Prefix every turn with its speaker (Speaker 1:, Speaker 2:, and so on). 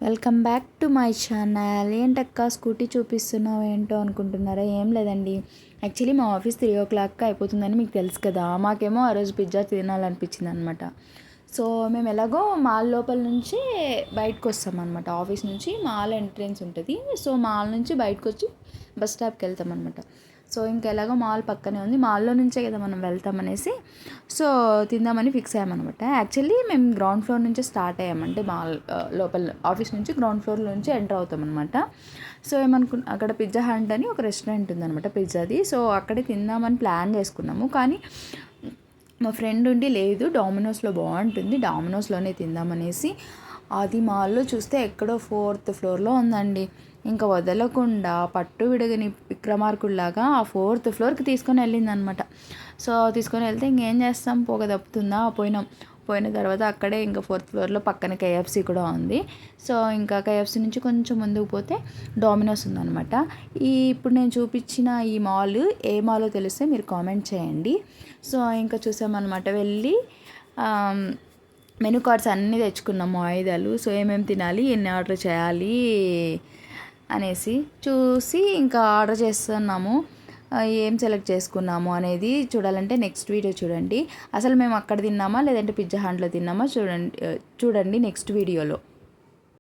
Speaker 1: Welcome back to my channel. ఏంటక్క scooty చూపిస్తున్నావు ఏంటో అనుకుంటున్నారా? ఏం లేదండి, యాక్చువల్లీ మా ఆఫీస్ 3 o'clock అయిపోతుందని మీకు తెలుసు కదా. మాకేమో ఆ రోజు పిజ్జా తినాలనిపించింది అనమాట. సో మేము ఎలాగో మాల్ లోపల నుంచి బయటకు వస్తాం అనమాట. ఆఫీస్ నుంచి మాల్ ఎంట్రెన్స్ ఉంటుంది. సో మాల్ నుంచి బయటకు వచ్చి బస్ స్టాప్కి వెళ్తాం అనమాట. సో ఇంకెలాగో మాల్ పక్కనే ఉంది, మాల్లో నుంచే కదా మనం వెళ్తామనేసి సో తిందామని ఫిక్స్ అయ్యామన్నమాట. యాక్చువల్లీ మేము గ్రౌండ్ ఫ్లోర్ నుంచి స్టార్ట్ అయ్యామంటే మాల్ లోపల ఆఫీస్ నుంచి గ్రౌండ్ ఫ్లోర్ నుంచి ఎంటర్ అవుతాం అనమాట. సో అక్కడ పిజ్జా హంట్ అని ఒక రెస్టారెంట్ ఉందన్నమాట పిజ్జాది. సో అక్కడే తిందామని ప్లాన్ చేసుకున్నాము. కానీ మా ఫ్రెండ్ ఉండి లేదు, డామినోస్లో బాగుంటుంది, డామినోస్లోనే తిందామనేసి అది మాల్లో చూస్తే ఎక్కడో 4th floorలో ఉందండి. ఇంకా వదలకుండా పట్టు విడగని విక్రమార్కుల్లాగా ఆ 4th floorకి తీసుకొని వెళ్ళిందనమాట. సో తీసుకొని వెళ్తే ఇంకేం చేస్తాం, పోగ తప్పుతుందా, పోయిన తర్వాత అక్కడే ఇంకా 4th floorలో పక్కన KFC కూడా ఉంది. సో ఇంకా KFC నుంచి కొంచెం ముందుకు పోతే డామినోస్ ఉందన్నమాట. ఇప్పుడు నేను చూపించిన ఈ మాల్ ఏ మాలో తెలిస్తే మీరు కామెంట్ చేయండి. సో ఇంకా చూసామన్నమాట. వెళ్ళి మెనూ కార్డ్స్ అన్నీ తెచ్చుకున్నాము, ఆయుధాలు. సో ఏమేమి తినాలి, ఎన్ని ఆర్డర్ చేయాలి అనేసి చూసి ఇంకా ఆర్డర్ చేస్తున్నాము. ఏం సెలెక్ట్ చేసుకున్నాము అనేది చూడాలంటే నెక్స్ట్ వీడియో చూడండి. అసలు మేము అక్కడ తిన్నామా లేదంటే పిజ్జా హంట్లో తిన్నామా చూడండి నెక్స్ట్ వీడియోలో.